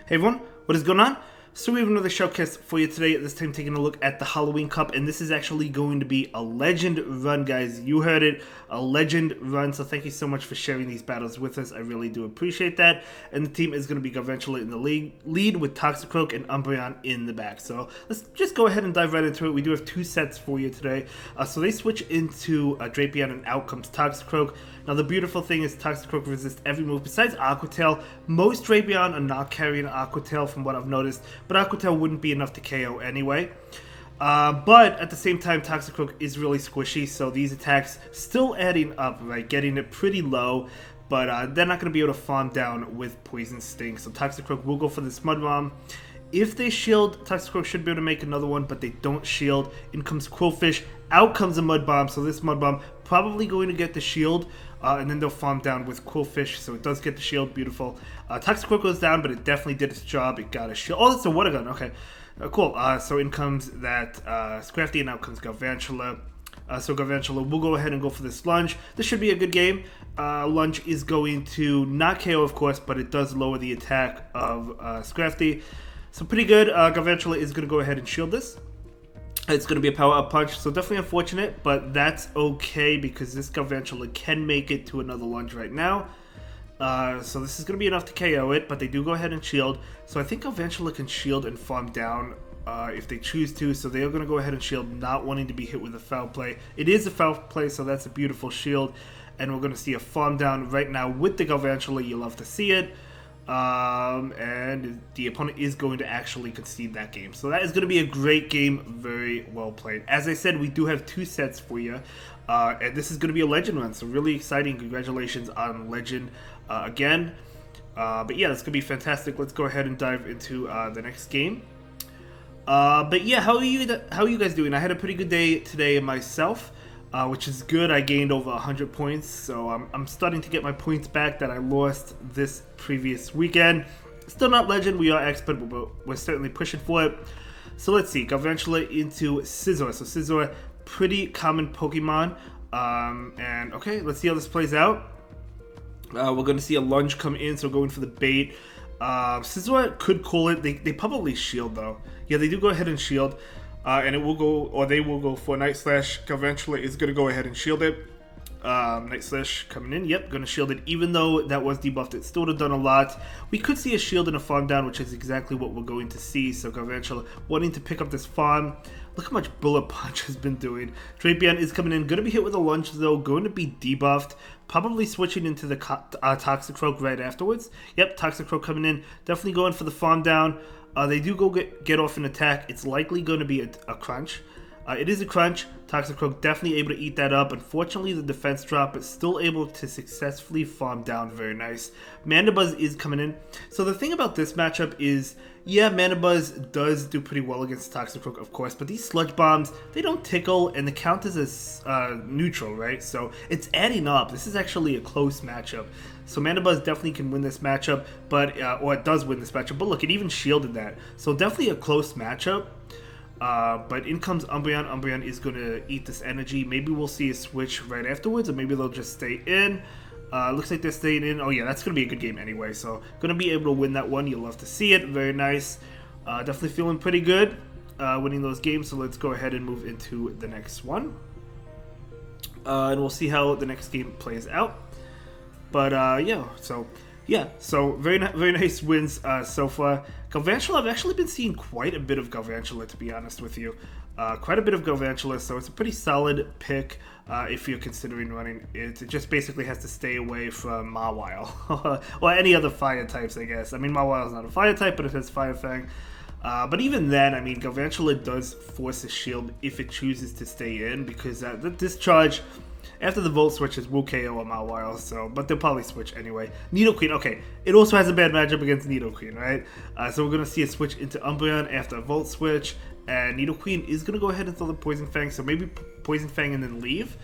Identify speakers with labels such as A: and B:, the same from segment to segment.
A: Hey everyone, what is going on? So we have another showcase for you today, this time taking a look at the Halloween Cup, and this is actually going to be a legend run, guys. You heard it, a legend run, so thank you so much for sharing these battles with us. I really do appreciate that. And the team is going to be Galvantula in the lead with Toxicroak and Umbreon in the back. So let's just go ahead and dive right into it. We do have two sets for you today. So they switch into Drapion, and out comes Toxicroak. Now the beautiful thing is Toxicroak resists every move besides Aqua Tail. Most Drapion are not carrying Aqua Tail from what I've noticed, but Aqua Tail wouldn't be enough to KO anyway. But at the same time, Toxicroak is really squishy, so these attacks still adding up, right? Getting it pretty low, but they're not going to be able to farm down with Poison Sting. So Toxicroak will go for this Mud Bomb. If they shield, Toxicroak should be able to make another one, but they don't shield. In comes Quillfish, out comes a Mud Bomb, so this Mud Bomb probably going to get the shield, and then they'll farm down with Quillfish, so it does get the shield, beautiful. Toxicroak goes down, but it definitely did its job, it got a shield. Oh, that's a Water Gun, okay. Cool, so in comes that Scrafty, and out comes Galvantula. So Galvantula will go ahead and go for this Lunge. This should be a good game. Lunge is going to not KO, of course, but it does lower the attack of Scrafty. So pretty good. Galvantula is going to go ahead and shield this. It's going to be a power-up punch, so definitely unfortunate, but that's okay because this Galvantula can make it to another Lunge right now. So this is going to be enough to KO it, but they do go ahead and shield. So I think Galvantula can shield and farm down if they choose to, so they are going to go ahead and shield, not wanting to be hit with a foul play. It is a foul play, so that's a beautiful shield, and we're going to see a farm down right now with the Galvantula. You love to see it. And the opponent is going to actually concede that game. So that is going to be a great game, very well played. As I said, we do have two sets for you, and this is going to be a Legend run, so really exciting. Congratulations on Legend again. But yeah, that's going to be fantastic. Let's go ahead and dive into the next game. But yeah, how are you guys doing? I had a pretty good day today myself. Which is good. I gained over 100 points, so I'm starting to get my points back that I lost this previous weekend. Still not Legend, we are Expert, but we're certainly pushing for it. So let's see, Galvantula into Scizor. So Scizor, pretty common Pokemon. And okay, let's see how this plays out. We're going to see a Lunge come in, so going for the bait. Scizor could call it. They probably shield though. Yeah, they do go ahead and shield. And it will go, or they will go for Night Slash. Galvantula is going to go ahead and shield it. Night Slash coming in, yep, going to shield it. Even though that was debuffed, it still would have done a lot. We could see a shield and a farm down, which is exactly what we're going to see. So Galvantula wanting to pick up this farm. Look how much Bullet Punch has been doing. Drapion is coming in, going to be hit with a Lunge though, going to be debuffed. Probably switching into the Toxicroak right afterwards. Yep, Toxicroak coming in, definitely going for the farm down. They do go get off an attack. It's likely going to be a crunch. It is a crunch. Toxicroak definitely able to eat that up. Unfortunately, the defense drop, but still able to successfully farm down. Very nice. Mandibuzz is coming in. So the thing about this matchup is, yeah, Mandibuzz does do pretty well against Toxicroak, of course, but these Sludge Bombs, they don't tickle, and the count is as neutral, right? So it's adding up. This is actually a close matchup. So Mandibuzz definitely can win this matchup, but or it does win this matchup. But look, it even shielded that. So definitely a close matchup. But in comes Umbreon. Umbreon is going to eat this energy. Maybe we'll see a switch right afterwards, or maybe they'll just stay in. Looks like they're staying in. Oh yeah, that's going to be a good game anyway. So going to be able to win that one. You'll love to see it. Very nice. Definitely feeling pretty good winning those games. So let's go ahead and move into the next one. And we'll see how the next game plays out. But yeah, so very nice wins so far. Galvantula, I've actually been seeing quite a bit of Galvantula, to be honest with you. Quite a bit of Galvantula, so it's a pretty solid pick if you're considering running it. It just basically has to stay away from Mawile. Or any other fire types, I guess. I mean, Mawile is not a fire type, but it has Fire Fang. But even then, I mean, Galvantula does force a shield if it chooses to stay in, because the discharge after the Volt switches will KO a Mawile, so, but they'll probably switch anyway. Nidoqueen, okay, it also has a bad matchup against Nidoqueen, right? So we're going to see a switch into Umbreon after a Volt switch, and Nidoqueen is going to go ahead and throw the Poison Fang, so maybe Poison Fang and then leave.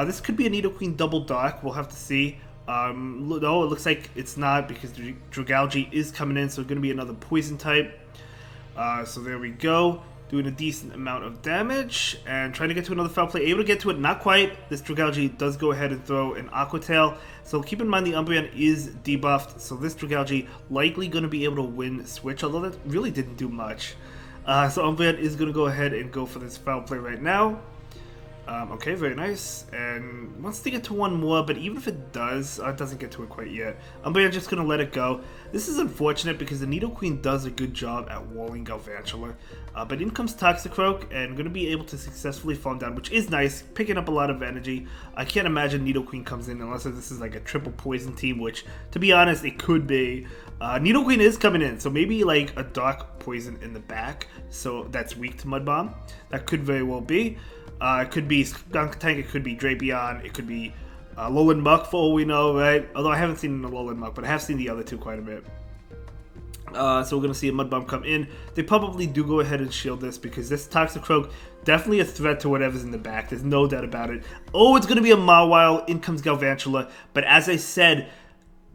A: This could be a Nidoqueen double dark, we'll have to see. No, it looks like it's not, because Dragalge is coming in, so it's going to be another Poison type. So there we go. doing a decent amount of damage and trying to get to another foul play. Able to get to it, not quite. This Dragalge does go ahead and throw an Aqua Tail. So keep in mind the Umbreon is debuffed, so this Dragalge likely going to be able to win switch, although that really didn't do much. So Umbreon is going to go ahead and go for this foul play right now. Okay, very nice. And wants to get to one more, but even if it does, it doesn't get to it quite yet. Umbreon just going to let it go. This is unfortunate because the Nidoqueen does a good job at walling Galvantula. But in comes Toxicroak and going to be able to successfully farm down, which is nice, picking up a lot of energy. I can't imagine Nidoqueen comes in unless this is like a triple poison team, which, to be honest, it could be. Nidoqueen is coming in, so maybe like a dark poison in the back, so that's weak to Mud Bomb. That could very well be. It could be Skunk Tank, it could be Drapion, it could be Alolan Muck for all we know, right? Although I haven't seen an Alolan Muck, but I have seen the other two quite a bit. So we're going to see a Mud Bomb come in. They probably do go ahead and shield this because this Toxicroak definitely a threat to whatever's in the back. There's no doubt about it. Oh, it's going to be a Mawile. In comes Galvantula. But as I said,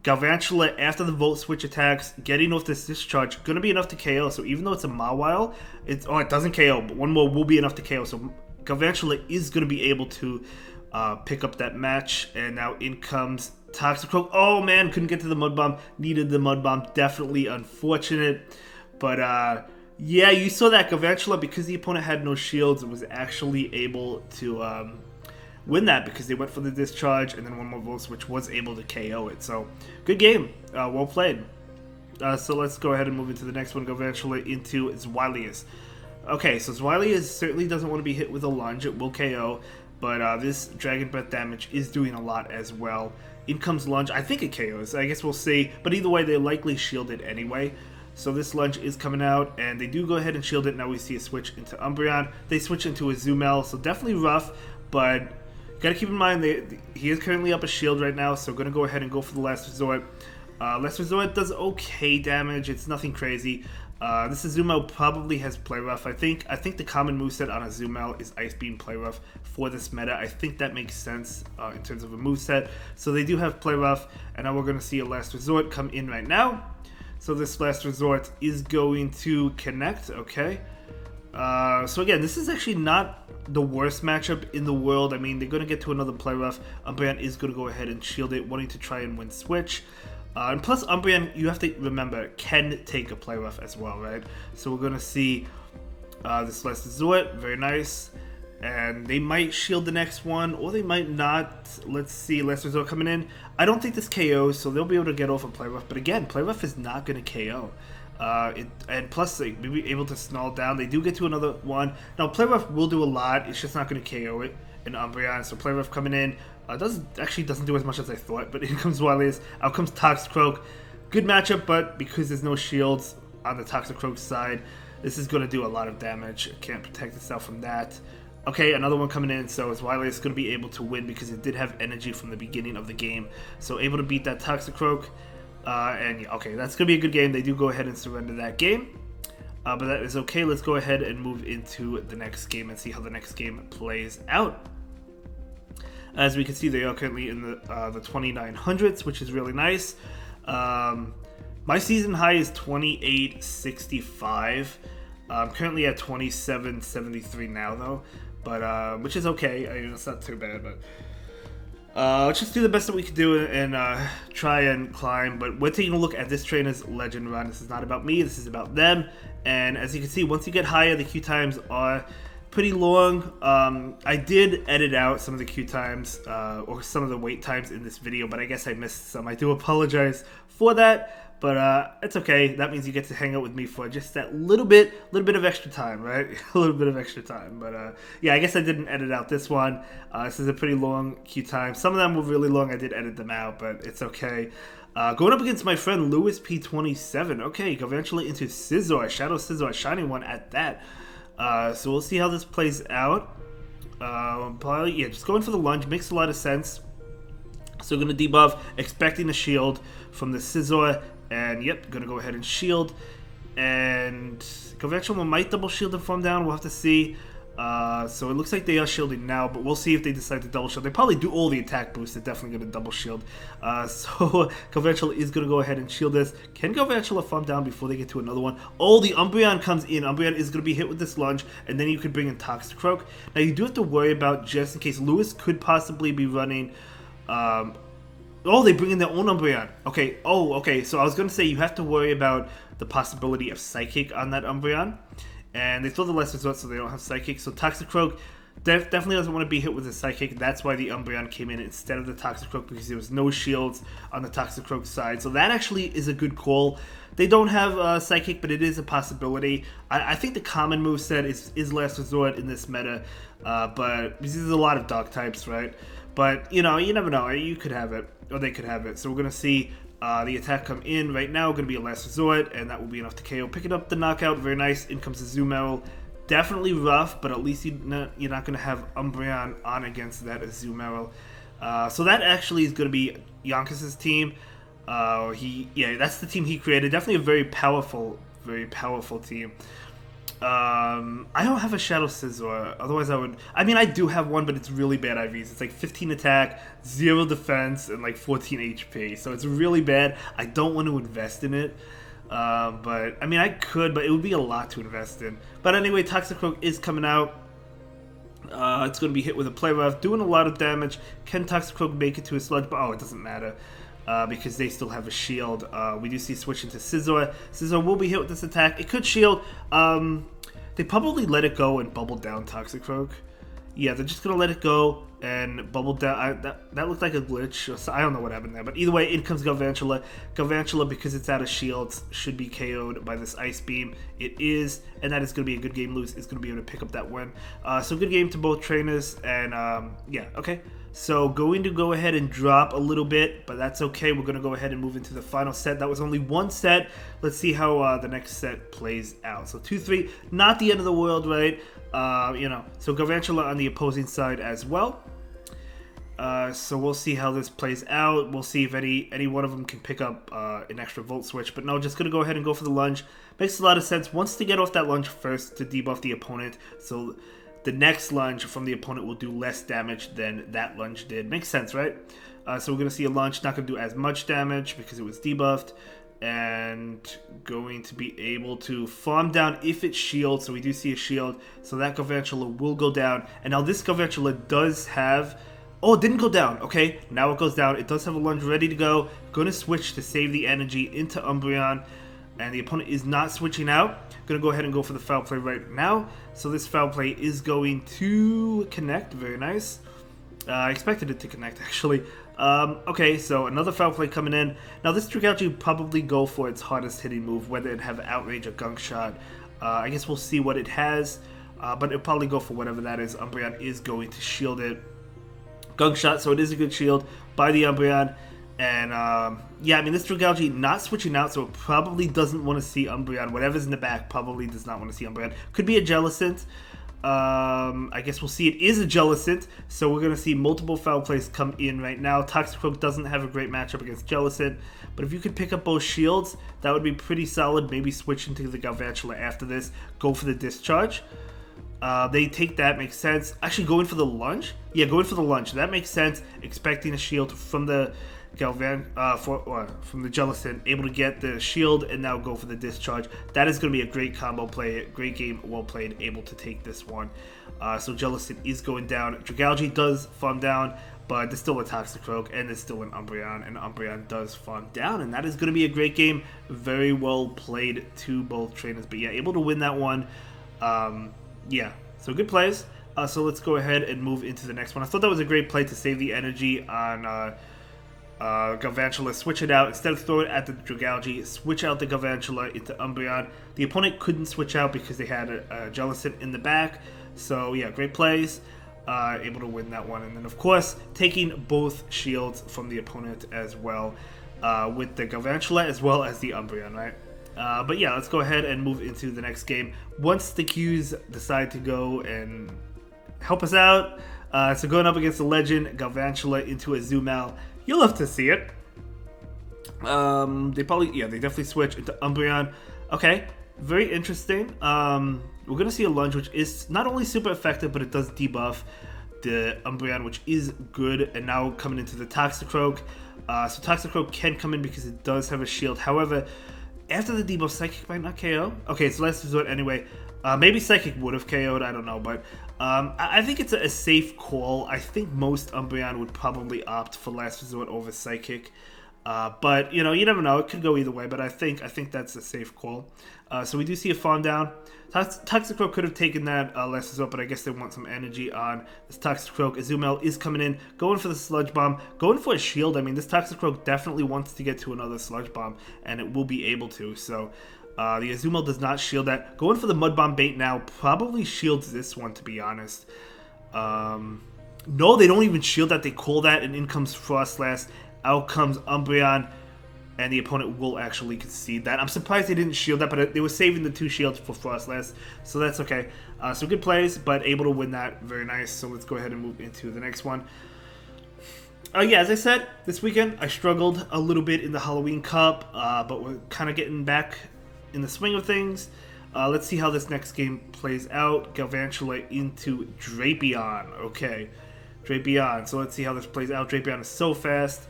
A: Galvantula, after the Volt Switch attacks, getting off this discharge, going to be enough to KO. So even though it's a Mawile, it doesn't KO, but one more will be enough to KO. So Galvantula is going to be able to pick up that match, and now in comes Toxicroak. Oh man, couldn't get to the Mud Bomb, needed the Mud Bomb, definitely unfortunate. But yeah, you saw that Galvantula, because the opponent had no shields, was actually able to win that because they went for the discharge, and then one more Volt Switch was able to KO it. So good game, well played. So let's go ahead and move into the next one. Galvantula into Zweilius. Okay, so Zweilius certainly doesn't want to be hit with a lunge. It will KO, but this Dragon Breath damage is doing a lot as well. In comes lunge. I think it KOs. I guess we'll see. But either way, they likely shield it anyway. So this lunge is coming out, and they do go ahead and shield it. Now we see a switch into Umbreon. They switch into a Azumel, so definitely rough, but gotta keep in mind he is currently up a shield right now, so going to go ahead and go for the Last Resort. Last Resort does okay damage. It's nothing crazy. This Azumel probably has Play Rough. I think the common moveset on Azumel is Ice Beam Play Rough for this meta. I think that makes sense in terms of a moveset. So they do have Play Rough, and now we're going to see a Last Resort come in right now. So this Last Resort is going to connect, okay. So again, this is actually not the worst matchup in the world. I mean, they're going to get to another Play Rough. Umbreon is going to go ahead and shield it, wanting to try and win Switch. And plus, Umbreon, you have to remember, can take a Play Rough as well, right? So we're going to see this Last Resort. Very nice. And they might shield the next one, or they might not. Let's see, Last Resort coming in. I don't think this KOs, so they'll be able to get off a Play Rough. But again, Play Rough is not going to KO. And plus, they may be able to snarl down. They do get to another one. Now, Play Rough will do a lot. It's just not going to KO it in Umbreon. So Play Rough coming in. Doesn't do as much as I thought, but in comes Zweilius, out comes Toxicroak. Good matchup, but because there's no shields on the Toxicroak side, this is going to do a lot of damage. It can't protect itself from that. Okay, another one coming in, so Zweilius is going to be able to win because it did have energy from the beginning of the game. So able to beat that Toxicroak, and yeah, okay, that's going to be a good game. They do go ahead and surrender that game. But that is okay. Let's go ahead and move into the next game and see how the next game plays out. As we can see, they are currently in the 2900s, which is really nice. My season high is 2865. I'm currently at 2773 now, though, but which is okay. I mean, it's not too bad, but let's just do the best that we can do and try and climb. But we're taking a look at this trainer's legend run. This is not about me. This is about them. And as you can see, once you get higher, the queue times are pretty long. I did edit out some of the queue times or some of the wait times in this video, but I guess I missed some. I do apologize for that, but it's okay. That means you get to hang out with me for just that little bit of extra time, right? A little bit of extra time. But yeah, I guess I didn't edit out this one. This is a pretty long queue time. Some of them were really long. I did edit them out, but it's okay. Going up against my friend Lewis P27. Okay, Galvantula into Scizor, Shadow Scizor, Shining One at that. So we'll see how this plays out. Probably, yeah, just going for the lunge makes a lot of sense. So going to debuff, expecting a shield from the Scizor, and yep, going to go ahead and shield. And Galvantula might double shield and farm down. We'll have to see. So it looks like they are shielding now, but we'll see if they decide to double shield. They probably do all the attack boosts. They're definitely going to double shield. So Galvantula is going to go ahead and shield this. Can Galvantula farm down before they get to another one? Oh, the Umbreon comes in. Umbreon is going to be hit with this lunge, and then you could bring in Toxicroak. Now you do have to worry about, just in case, Lewis could possibly be running... Oh, they bring in their own Umbreon. Okay. Oh, okay. So I was going to say you have to worry about the possibility of Psychic on that Umbreon. And they throw the Last Resort, so they don't have Psychic. So Toxicroak definitely doesn't want to be hit with a Psychic. That's why the Umbreon came in instead of the Toxicroak, because there was no shields on the Toxicroak side. So that actually is a good call. They don't have Psychic, but it is a possibility. I think the common moveset is Last Resort in this meta. But there's a lot of Dark types, right? But, you know, you never know. You could have it, or they could have it. So we're going to see the attack come in right now. Going to be a Last Resort, and that will be enough to KO. Picking up the knockout. Very nice. In comes the Zoom Arrow. Definitely rough, but at least you're not going to have Umbreon on against that Zoom Arrow. So that actually is going to be Yonkers' team. That's the team he created. Definitely a very powerful team. I don't have a Shadow Scizor, otherwise I would... I mean, I do have one, but it's really bad IVs. It's like 15 attack, 0 defense, and like 14 HP. So it's really bad. I don't want to invest in it. But, I mean, I could, but it would be a lot to invest in. But anyway, Toxicroak is coming out. It's going to be hit with a Play Rough, doing a lot of damage. Can Toxicroak make it to a Sludge? But, oh, it doesn't matter. Because they still have a shield. We do see switching to Scizor. Scizor will be hit with this attack. It could shield. They probably let it go and bubble down Toxicroak. Yeah, they're just going to let it go and bubble down. That looked like a glitch. So I don't know what happened there. But either way, in comes Galvantula. Galvantula, because it's out of shields, should be KO'd by this Ice Beam. It is, and that is going to be a good game. Lewis is going to be able to pick up that win. So good game to both trainers. And yeah, okay. So going to go ahead and drop a little bit, but that's okay. We're going to go ahead and move into the final set. That was only one set. Let's see how the next set plays out. So 2-3, not the end of the world, right? You know, so Galvantula on the opposing side as well. So we'll see how this plays out. We'll see if any one of them can pick up an extra Volt Switch. But no, just going to go ahead and go for the lunge. Makes a lot of sense. Wants to get off that lunge first to debuff the opponent. So the next lunge from the opponent will do less damage than that lunge did. Makes sense, right? So we're going to see a lunge not going to do as much damage because it was debuffed. And going to be able to farm down if it shields. So we do see a shield. So that Galvantula will go down. And now this Galvantula does have... Oh, it didn't go down. Okay, now it goes down. It does have a lunge ready to go. Going to switch to save the energy into Umbreon. And the opponent is not switching out. Going to go ahead and go for the foul play right now. So this foul play is going to connect. Very nice. I expected it to connect, actually. Okay, so another foul play coming in. Now this Dragalge would probably go for its hardest hitting move, whether it have Outrage or Gunk Shot. I guess we'll see what it has. But it'll probably go for whatever that is. Umbreon is going to shield it. Gunk Shot, so it is a good shield by the Umbreon. And, yeah, I mean, this Dragalge not switching out, so it probably doesn't want to see Umbreon. Whatever's in the back probably does not want to see Umbreon. Could be a Jellicent. I guess we'll see it is a Jellicent, so we're going to see multiple foul plays come in right now. Toxicroak doesn't have a great matchup against Jellicent, but if you could pick up both shields, that would be pretty solid. Maybe switch into the Galvantula after this. Go for the Discharge. They take that, makes sense. Actually, going for the lunge? Yeah, going for the lunge. That makes sense. Expecting a shield from the from the Jellicent, able to get the shield and now go for the Discharge. That is going to be a great combo play. Great game, well played, able to take this one. So Jellicent is going down. Dragalge does farm down, but there's still a Toxicroak and there's still an Umbreon, and Umbreon does farm down, and that is going to be a great game. Very well played to both trainers, but yeah, able to win that one. Yeah, so good plays. So let's go ahead and move into the next one. I thought that was a great play to save the energy on Galvantula. Switch it out. Instead of throw it at the Dragalge, switch out the Galvantula into Umbreon. The opponent couldn't switch out because they had a Jellicent in the back. So yeah, great plays. Able to win that one. And then of course, taking both shields from the opponent as well, with the Galvantula as well as the Umbreon, right? But yeah, let's go ahead and move into the next game. Once the Qs decide to go and help us out, so going up against the Legend, Galvantula into a Zoomal. You'll love to see it. They definitely switch into Umbreon. Okay, very interesting. we're going to see a lunge, which is not only super effective, but it does debuff the Umbreon, which is good. And now coming into the Toxicroak. So Toxicroak can come in because it does have a shield. However, after the debuff, Psychic might not KO. Okay, it's last resort anyway. Maybe Psychic would have KO'd, I don't know. But I think it's a safe call. I think most Umbreon would probably opt for last resort over Psychic. But, you know, you never know. It could go either way, but I think that's a safe call. So we do see a farm down. Toxicroak could have taken that last resort, but I guess they want some energy on this Toxicroak. Azumel is coming in, going for the Sludge Bomb, going for a shield. I mean, this Toxicroak definitely wants to get to another Sludge Bomb, and it will be able to. So the Azumel does not shield that. Going for the Mud Bomb bait now probably shields this one, to be honest. No, they don't even shield that. They call that, and in comes Frostlass. Out comes Umbreon, and the opponent will actually concede that. I'm surprised they didn't shield that, but they were saving the 2 shields for Frostlass, so that's okay. So good plays, but able to win that. Very nice. So let's go ahead and move into the next one. Yeah, as I said, this weekend I struggled a little bit in the Halloween Cup, but we're kind of getting back in the swing of things. Let's see how this next game plays out. Galvantula into Drapion. Okay, Drapion. So let's see how this plays out. Drapion is so fast.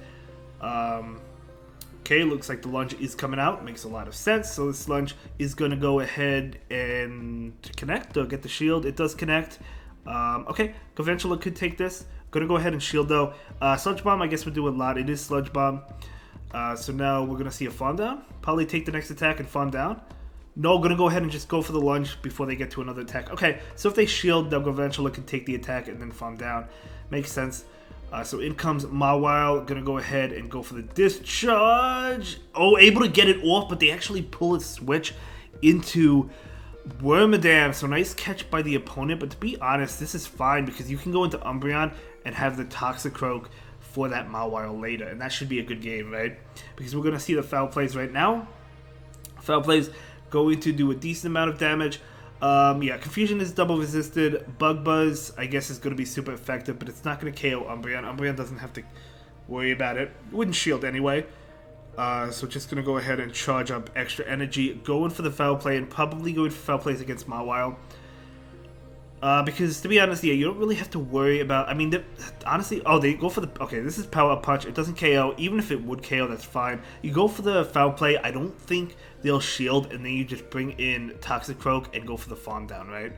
A: Okay, looks like the lunge is coming out. Makes a lot of sense. So this lunge is going to go ahead and connect or get the shield. It does connect. Okay, Galvantula could take this. Going to go ahead and shield though. Sludge Bomb, I guess we're doing a lot. It is Sludge Bomb. So now we're going to see a farm down. Probably take the next attack and farm down. No, going to go ahead and just go for the lunge before they get to another attack. Okay, so if they shield, then Galvantula can take the attack and then farm down. Makes sense. So in comes Mawile, gonna go ahead and go for the discharge. Oh, able to get it off, but they actually pull a switch into Wormadam. So nice catch by the opponent, but to be honest, this is fine because you can go into Umbreon and have the Toxicroak for that Mawile later, and that should be a good game, right? Because we're gonna see the foul plays right now. Foul plays going to do a decent amount of damage. Yeah, Confusion is double resisted. Bug Buzz, I guess, is going to be super effective, but it's not going to KO Umbreon. Umbreon doesn't have to worry about it. It wouldn't shield anyway. So just going to go ahead and charge up extra energy. Going for the foul play and probably going for foul plays against Mawile. Because, to be honest, yeah, you don't really have to worry about... I mean, honestly... Oh, they go for the... Okay, this is Power Up Punch. It doesn't KO. Even if it would KO, that's fine. You go for the foul play. I don't think they'll shield, and then you just bring in Toxicroak and go for the farm down, right?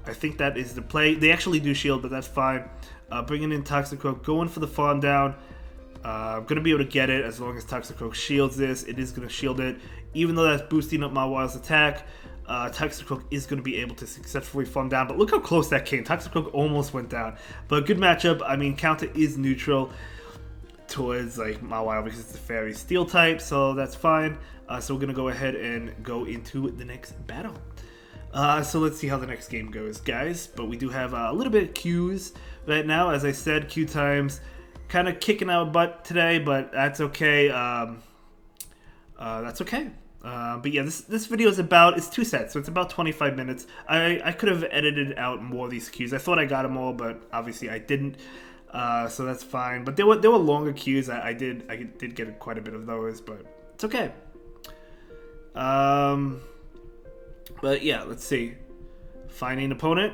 A: I think that is the play. They actually do shield, but that's fine. Bringing in Toxicroak, going for the farm down. I'm going to be able to get it as long as Toxicroak shields this. It is going to shield it. Even though that's boosting up Mawile's attack, Toxicroak is going to be able to successfully farm down. But look how close that came. Toxicroak almost went down. But good matchup. I mean, counter is neutral towards like Mawile because it's a fairy steel type, so that's fine. So we're going to go ahead and go into the next battle. So let's see how the next game goes, guys. But we do have a little bit of Qs right now. As I said, Q times kind of kicking our butt today, but that's okay. That's okay. But yeah, this video is about, it's 2 sets, so it's about 25 minutes. I could have edited out more of these Qs. I thought I got them all, but obviously I didn't. So that's fine. But there were longer Qs. I did get quite a bit of those, but it's okay. But yeah, let's see. Finding opponent.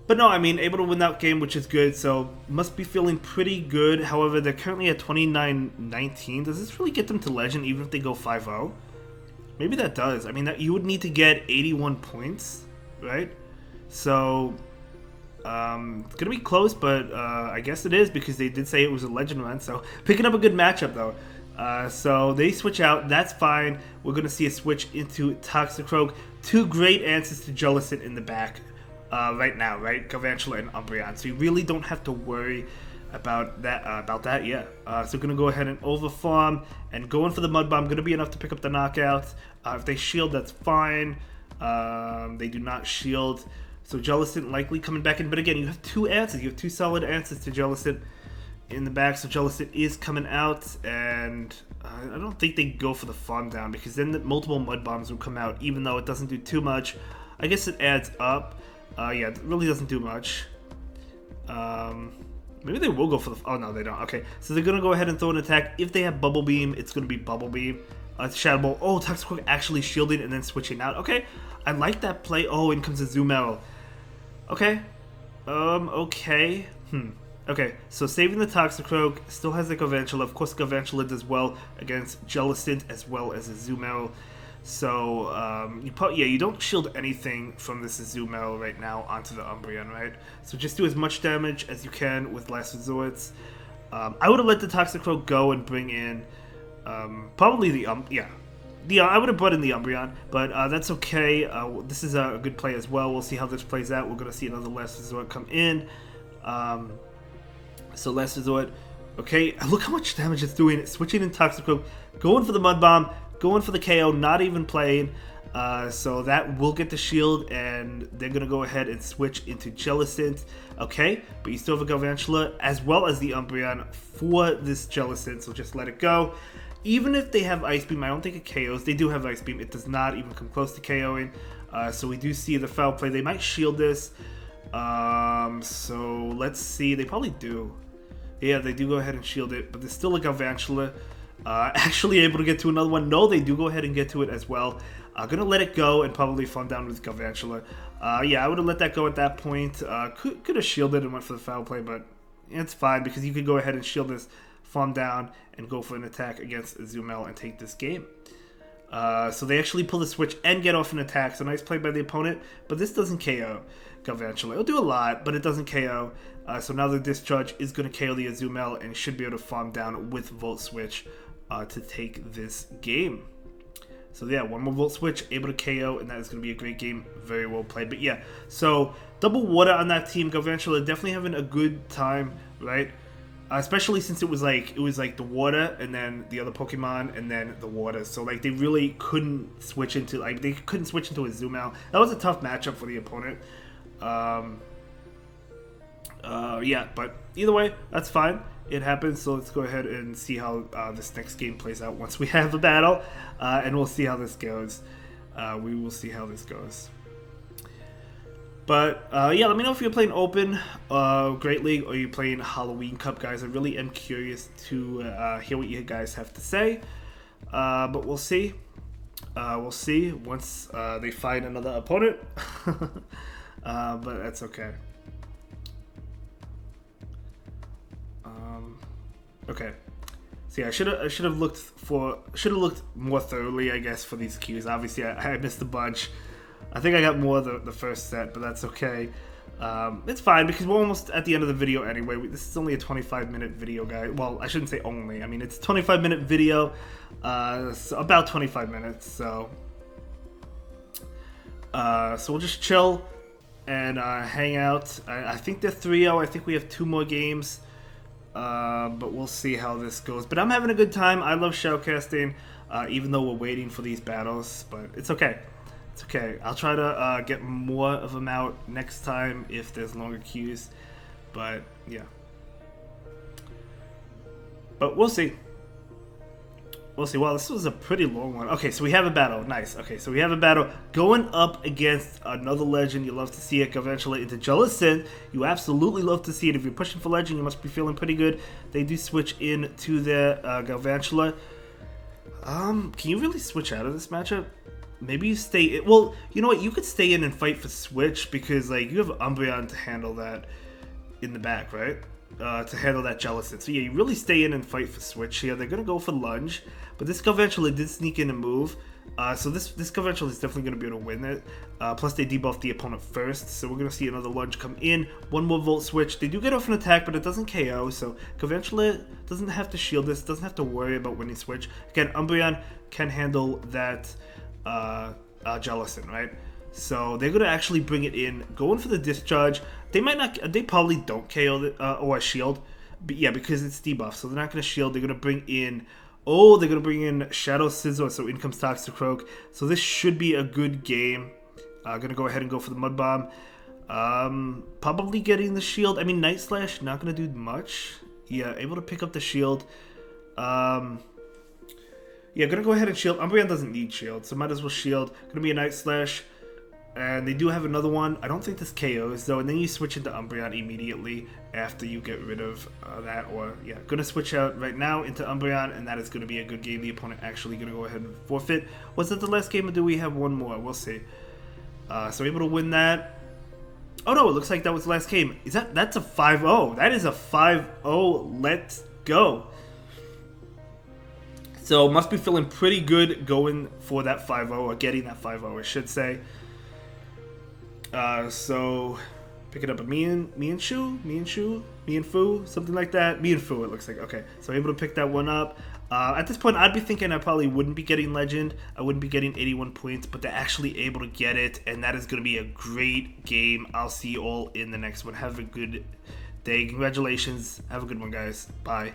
A: But no, I mean, able to win that game, which is good, so must be feeling pretty good. However, they're currently at 29-19. Does this really get them to Legend, even if they go 5-0? Maybe that does. I mean, you would need to get 81 points, right? So, it's going to be close, but I guess it is, because they did say it was a Legend run, so picking up a good matchup, though. So they switch out. That's fine. We're going to see a switch into Toxicroak. 2 great answers to Jellicent in the back. Right now, right? Galvantula and Umbreon. So you really don't have to worry about that yet. So we're going to go ahead and overfarm and going for the Mud Bomb. Going to be enough to pick up the knockout. If they shield, that's fine. They do not shield. So Jellicent likely coming back in. But again, you have 2 answers. You have 2 solid answers to Jellicent in the back. So Jellicent is coming out. And I don't think they go for the farm down, because then the multiple Mud Bombs will come out, even though it doesn't do too much. I guess it adds up. Yeah, it really doesn't do much. Maybe they will go for the... Oh, no, they don't. Okay, so they're going to go ahead and throw an attack. If they have Bubble Beam, it's going to be Bubble Beam. Shadow Ball. Oh, Toxic Croak actually shielding and then switching out. Okay, I like that play. Oh, in comes a Zoom Arrow. Okay. Okay. Okay, so saving the Toxic Croak, still has the Galvantula. Of course, Galvantula does well against Jellicent as well as a Zoom Arrow. So, you don't shield anything from this Zoom Arrow right now onto the Umbreon, right? So just do as much damage as you can with Last Resorts. I would have let the Toxic Croak go and bring in, probably the, I would have brought in the Umbreon, but that's okay. This is a good play as well. We'll see how this plays out. We're going to see another Last Resort come in. So Last Resort, okay, look how much damage it's doing. Switching in Toxic Croak, going for the Mud Bomb, going for the KO, not even playing. So that will get the shield, and they're going to go ahead and switch into Jellicent. Okay, but you still have a Galvantula as well as the Umbreon for this Jellicent, so just let it go. Even if they have Ice Beam, I don't think it KOs. They do have Ice Beam. It does not even come close to KOing. So we do see the foul play. They might shield this. So let's see. They probably do. Yeah, they do go ahead and shield it, but there's still a Galvantula. Actually able to get to another one. No, they do go ahead and get to it as well. Gonna let it go and probably farm down with Galvantula. Yeah, I would have let that go at that point. Could have shielded and went for the foul play, but it's fine because you could go ahead and shield this, farm down, and go for an attack against Zumel and take this game. So they actually pull the switch and get off an attack. So nice play by the opponent, but this doesn't KO Galvantula. It'll do a lot, but it doesn't KO. So now the Discharge is going to KO the Azumel and should be able to farm down with Volt Switch to take this game. So yeah, one more Volt Switch, able to KO, and that is going to be a great game. Very well played. But yeah, so double water on that team. Galvantula definitely having a good time, right? Especially since it was like the water and then the other Pokemon and then the water. So like they really couldn't switch into a Zumel. That was a tough matchup for the opponent. Yeah, but either way, that's fine. It happens. So let's go ahead and see how this next game plays out once we have a battle, and we'll see how this goes. We will see how this goes. But yeah, let me know if you're playing Open, Great League, or you're playing Halloween Cup, guys. I really am curious to hear what you guys have to say. But we'll see. We'll see once they find another opponent. But that's okay. Okay. So yeah, I should have looked more thoroughly, I guess, for these cues. Obviously, I missed a bunch. I think I got more the first set, but that's okay. It's fine because we're almost at the end of the video anyway. This is only a 25-minute video, guys. Well, I shouldn't say only. I mean, it's a 25-minute video, so about 25 minutes. So we'll just chill and hang out. I think they're 3-0. I think we have 2 more games, but we'll see how this goes. But I'm having a good time. I love shoutcasting, even though we're waiting for these battles. But it's okay. It's okay. I'll try to get more of them out next time if there's longer queues. But, yeah. But we'll see. We'll see. Wow, this was a pretty long one. Okay, so we have a battle. Nice. Okay, so we have a battle going up against another legend. You love to see it. Galvantula into Jellicent. You absolutely love to see it. If you're pushing for legend, you must be feeling pretty good. They do switch in to their Galvantula. Can you really switch out of this matchup? Maybe you stay in. Well, you know what? You could stay in and fight for switch because, like, you have Umbreon to handle that in the back, right? To handle that Jellicent. So, yeah, you really stay in and fight for switch here. They're going to go for lunge, but this Galvantula did sneak in and move. So this Galvantula is definitely going to be able to win it. Plus, they debuffed the opponent first, so we're going to see another lunge come in. One more Volt Switch. They do get off an attack, but it doesn't KO, so Galvantula doesn't have to shield this, doesn't have to worry about winning switch. Again, Umbreon can handle that Jellicent, right? So they're gonna actually bring it in, going for the Discharge. They might not. They probably don't KO the, or shield, but yeah, because it's debuff, so they're not gonna shield. They're gonna bring in. Oh, they're gonna bring in Shadow Scizor, so in comes Toxic Croak. So this should be a good game. Gonna go ahead and go for the Mud Bomb. Probably getting the shield. I mean, Night Slash not gonna do much. Yeah, able to pick up the shield. Yeah, gonna go ahead and shield. Umbreon doesn't need shield, so might as well shield. Gonna be a Night Slash. And they do have another one. I don't think this KOs though. And then you switch into Umbreon immediately after you get rid of that. Or yeah, gonna switch out right now into Umbreon, and that is gonna be a good game. The opponent actually gonna go ahead and forfeit. Was it the last game, or do we have one more? We'll see. So able to win that. Oh no, it looks like that was the last game. Is that's a 5-0? That is a 5-0. Let's go. So must be feeling pretty good going for that 5-0, or getting that 5-0, I should say. So picking up a me and Fu, something like that. Me and Fu, it looks like. Okay, so able to pick that one up. At this point, I'd be thinking I probably wouldn't be getting Legend. I wouldn't be getting 81 points, but they're actually able to get it, and that is going to be a great game. I'll see you all in the next one. Have a good day. Congratulations. Have a good one, guys. Bye.